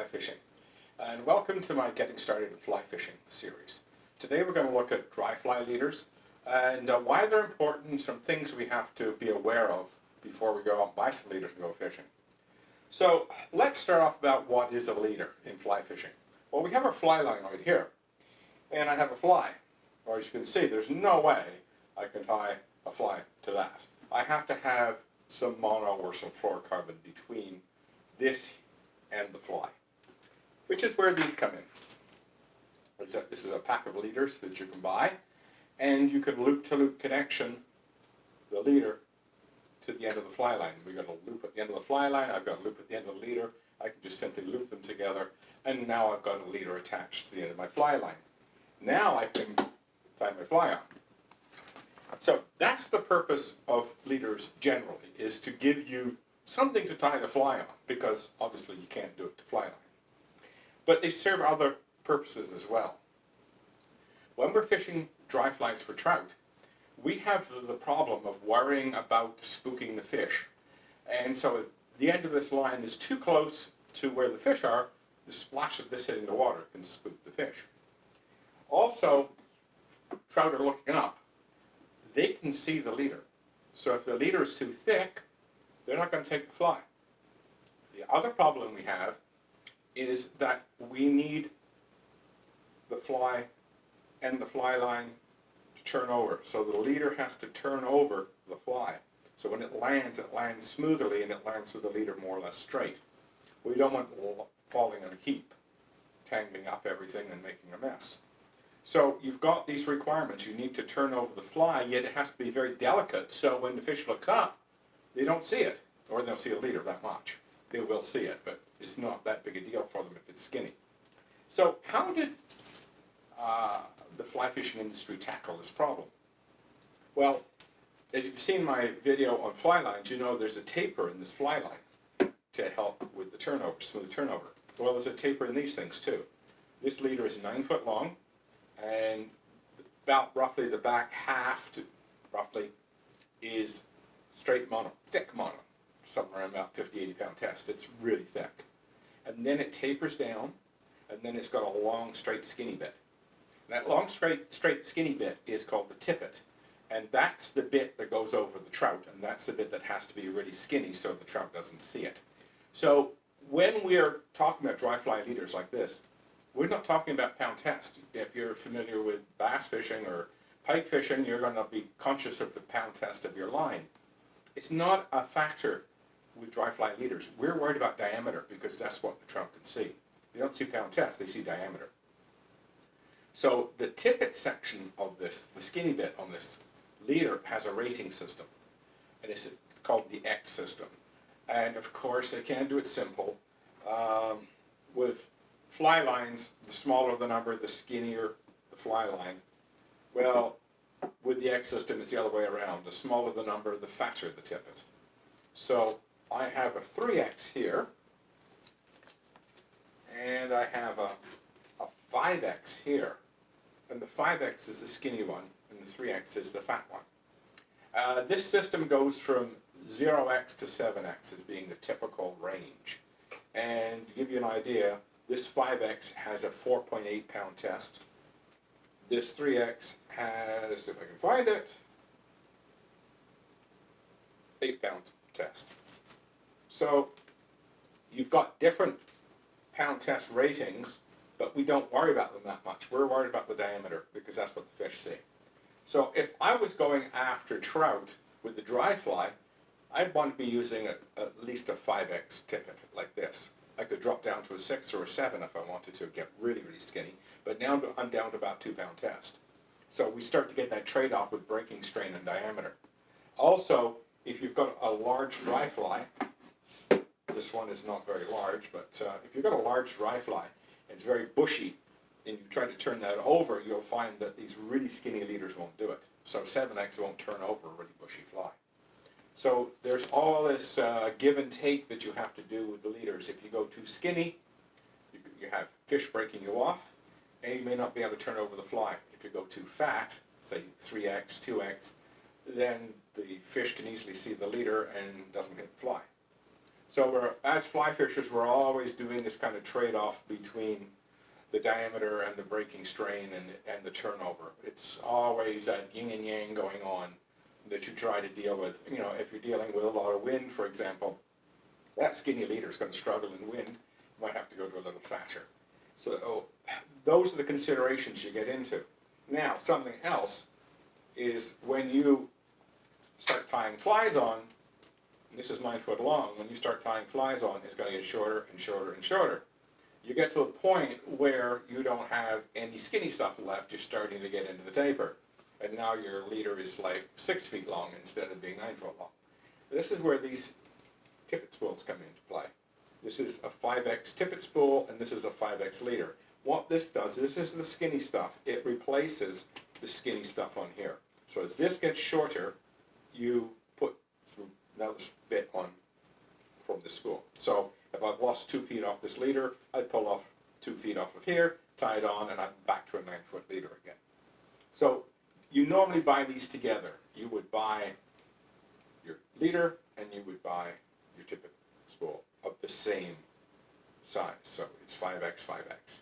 fishing, and welcome to my Getting Started with Fly Fishing series. Today we're going to look at dry fly leaders and why they're important, some things we have to be aware of before we go out and buy some leaders and go fishing. So let's start off about what is a leader in fly fishing. Well, we have our fly line right here, and I have a fly. Or as you can see, there's no way I can tie a fly to that. I have to have some mono or some fluorocarbon between this and the fly, which is where these come in. This is a pack of leaders that you can buy, and you can loop-to-loop connection the leader to the end of the fly line. We've got a loop at the end of the fly line, I've got a loop at the end of the leader. I can just simply loop them together, and now I've got a leader attached to the end of my fly line. Now I can tie my fly on. So that's the purpose of leaders generally, is to give you something to tie the fly on, because obviously you can't do it to fly line. But they serve other purposes as well. When we're fishing dry flies for trout, we have the problem of worrying about spooking the fish. And so if the end of this line is too close to where the fish are, the splash of this hitting the water can spook the fish. Also, trout are looking up. They can see the leader. So if the leader is too thick, they're not going to take the fly. The other problem we have is that we need the fly and the fly line to turn over. So the leader has to turn over the fly. So when it lands smoothly and it lands with the leader more or less straight. We don't want it falling in a heap, tangling up everything and making a mess. So you've got these requirements. You need to turn over the fly, yet it has to be very delicate, so when the fish looks up, they don't see it, or they don't see a leader that much. They will see it, but it's not that big a deal for them if it's skinny. So how did the fly fishing industry tackle this problem? Well, as you've seen my video on fly lines, you know there's a taper in this fly line to help with the turnover, smooth turnover. Well, there's a taper in these things too. This leader is 9 foot long, and about roughly the back half to roughly is straight mono, thick mono, somewhere around about 50-80 pound test. It's really thick. And then it tapers down, and then it's got a long, straight, skinny bit. That long, straight, skinny bit is called the tippet, and that's the bit that goes over the trout, and that's the bit that has to be really skinny so the trout doesn't see it. So when we're talking about dry fly leaders like this, we're not talking about pound test. If you're familiar with bass fishing or pike fishing, you're going to be conscious of the pound test of your line. It's not a factor with dry fly leaders. We're worried about diameter because that's what the trout can see. They don't see pound test, they see diameter. So the tippet section of this, the skinny bit on this leader, has a rating system, and it's called the X system. And of course, they can do it simple. With fly lines, the smaller the number, the skinnier the fly line. Well, with the X system, it's the other way around. The smaller the number, the fatter the tippet. So I have a 3X here, and I have a 5X here. And the 5X is the skinny one, and the 3X is the fat one. This system goes from 0X to 7X as being the typical range. And to give you an idea, this 5X has a 4.8 pound test. This 3X has, if I can find it, 8 pound test. So you've got different pound test ratings, but we don't worry about them that much. We're worried about the diameter because that's what the fish see. So if I was going after trout with the dry fly, I'd want to be using at least a 5X tippet like this. I could drop down to a 6 or a 7 if I wanted to, get really, really skinny. But now I'm down to about 2 pound test. So we start to get that trade-off with breaking strain and diameter. Also, if you've got a large dry fly, this one is not very large, but if you've got a large dry fly, it's very bushy, and you try to turn that over, you'll find that these really skinny leaders won't do it. So 7X won't turn over a really bushy fly. So there's all this give and take that you have to do with the leaders. If you go too skinny, you have fish breaking you off, and you may not be able to turn over the fly. If you go too fat, say 3X, 2X, then the fish can easily see the leader and doesn't hit the fly. So as fly fishers, we're always doing this kind of trade-off between the diameter and the breaking strain and the turnover. It's always that yin and yang going on that you try to deal with. You know, if you're dealing with a lot of wind, for example, that skinny leader is going to struggle in wind. You might have to go to a little fatter. So those are the considerations you get into. Now, something else is when you start tying flies on, and this is 9 foot long, when you start tying flies on, it's going to get shorter and shorter and shorter. You get to a point where you don't have any skinny stuff left, you're starting to get into the taper. And now your leader is like 6 feet long instead of being 9 foot long. This is where these tippet spools come into play. This is a 5X tippet spool, and this is a 5X leader. What this does, this is the skinny stuff. It replaces the skinny stuff on here. So as this gets shorter, you put another bit on from the spool. So if I've lost 2 feet off this leader, I'd pull off 2 feet off of here, tie it on, and I'm back to a 9 foot leader again. So you normally buy these together. You would buy your leader and you would buy your tippet spool of the same size. So it's 5X, 5X.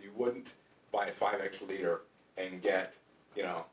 You wouldn't buy a 5X leader and get, you know,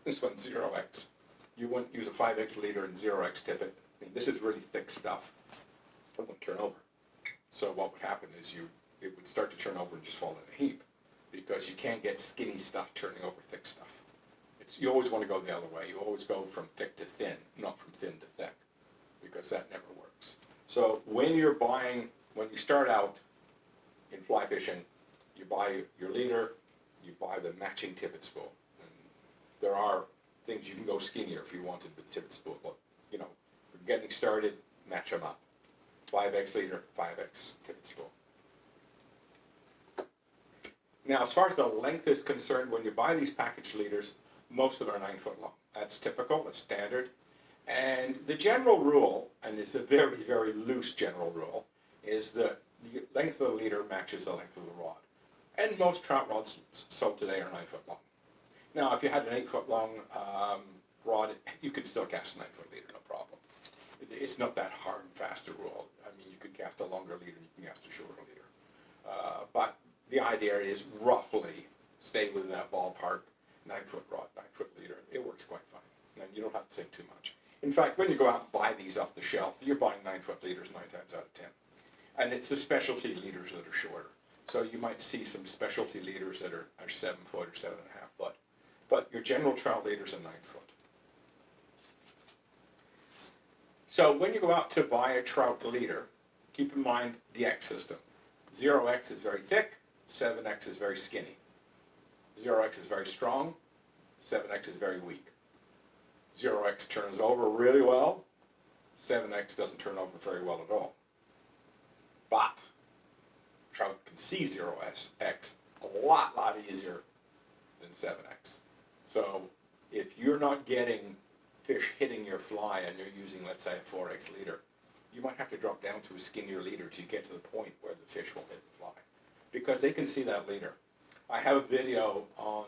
this one's 0X. You wouldn't use a 5X leader and 0X tippet. I mean, this is really thick stuff. It wouldn't turn over. So what would happen is it would start to turn over and just fall in a heap because you can't get skinny stuff turning over thick stuff. You always want to go the other way. You always go from thick to thin, not from thin to thick, because that never works. So when you start out in fly fishing, you buy your leader, you buy the matching tippet spool. And there are things you can go skinnier if you wanted with tippet spool, but you know, for getting started, match them up. 5X leader, 5X tippet spool. Now, as far as the length is concerned, when you buy these package leaders, most of them are 9 foot long. That's typical, that's standard. And the general rule, and it's a very, very loose general rule, is that the length of the leader matches the length of the rod. And most trout rods sold today are 9 foot long. Now, if you had an 8 foot long rod, you could still cast a 9 foot leader, no problem. It's not that hard and fast a rule. I mean, you could cast a longer leader, you can cast a shorter leader. But the idea is roughly stay within that ballpark, 9 foot rod, 9 foot leader. It works quite fine. And you don't have to think too much. In fact, when you go out and buy these off the shelf, you're buying 9 foot leaders 9 times out of 10. And it's the specialty leaders that are shorter. So you might see some specialty leaders that are 7 foot or 7.5 foot. But your general trout leaders are 9 foot. So when you go out to buy a trout leader, keep in mind the X system. 0X is very thick, 7X is very skinny. 0X is very strong, 7X is very weak. 0X turns over really well, 7X doesn't turn over very well at all. But trout can see 0X a lot easier than 7X. So if you're not getting fish hitting your fly and you're using, let's say, a 4X leader, you might have to drop down to a skinnier leader to get to the point where the fish will hit the fly, because they can see that leader. I have a video on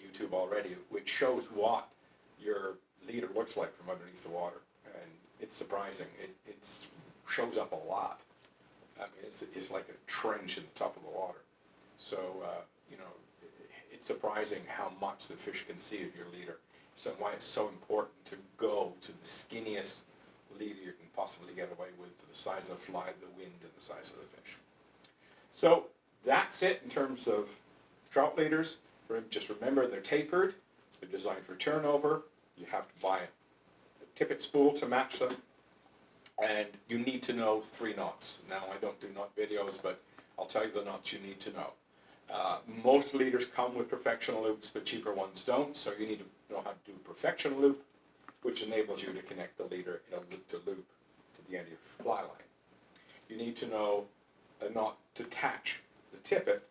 YouTube already which shows what your leader looks like from underneath the water, and it's surprising. It shows up a lot. I mean, it's like a trench in the top of the water. So, you know, it's surprising how much the fish can see of your leader. So why it's so important to go to the skinniest leader you can possibly get away with, to the size of the fly, the wind, and the size of the fish. So that's it in terms of trout leaders. Just remember they're tapered, they're designed for turnover. You have to buy a tippet spool to match them, and you need to know 3 knots. Now, I don't do knot videos, but I'll tell you the knots you need to know. Most leaders come with perfection loops, but cheaper ones don't, so you need to know how to do perfection loop, which enables you to connect the leader in a loop-to-loop to the end of your fly line. You need to know a knot to attach the tippet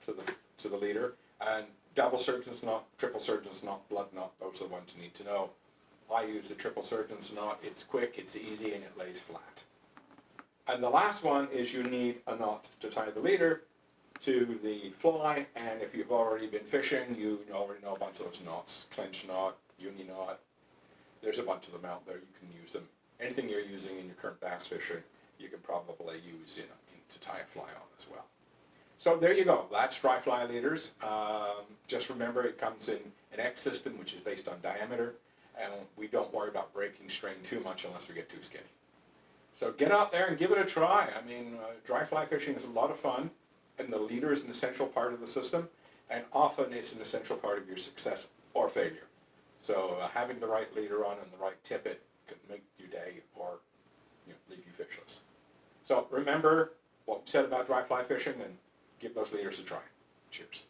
to the leader, and double surgeon's knot, triple surgeon's knot, blood knot, those are the ones you need to know. I use the triple surgeon's knot. It's quick, it's easy, and it lays flat. And the last one is you need a knot to tie the leader to the fly, and if you've already been fishing, you already know a bunch of those knots. Clench knot, uni knot, there's a bunch of them out there, you can use them. anything you're using in your current bass fishing, you can probably use to tie a fly on as well. So there you go. That's dry fly leaders. Just remember it comes in an X system, which is based on diameter, and we don't worry about breaking strain too much unless we get too skinny. So get out there and give it a try. I mean, dry fly fishing is a lot of fun, and the leader is an essential part of the system, and often it's an essential part of your success or failure. So having the right leader on and the right tippet can make your day or leave you fishless. So remember what we said about dry fly fishing and give those leaders a try. Cheers.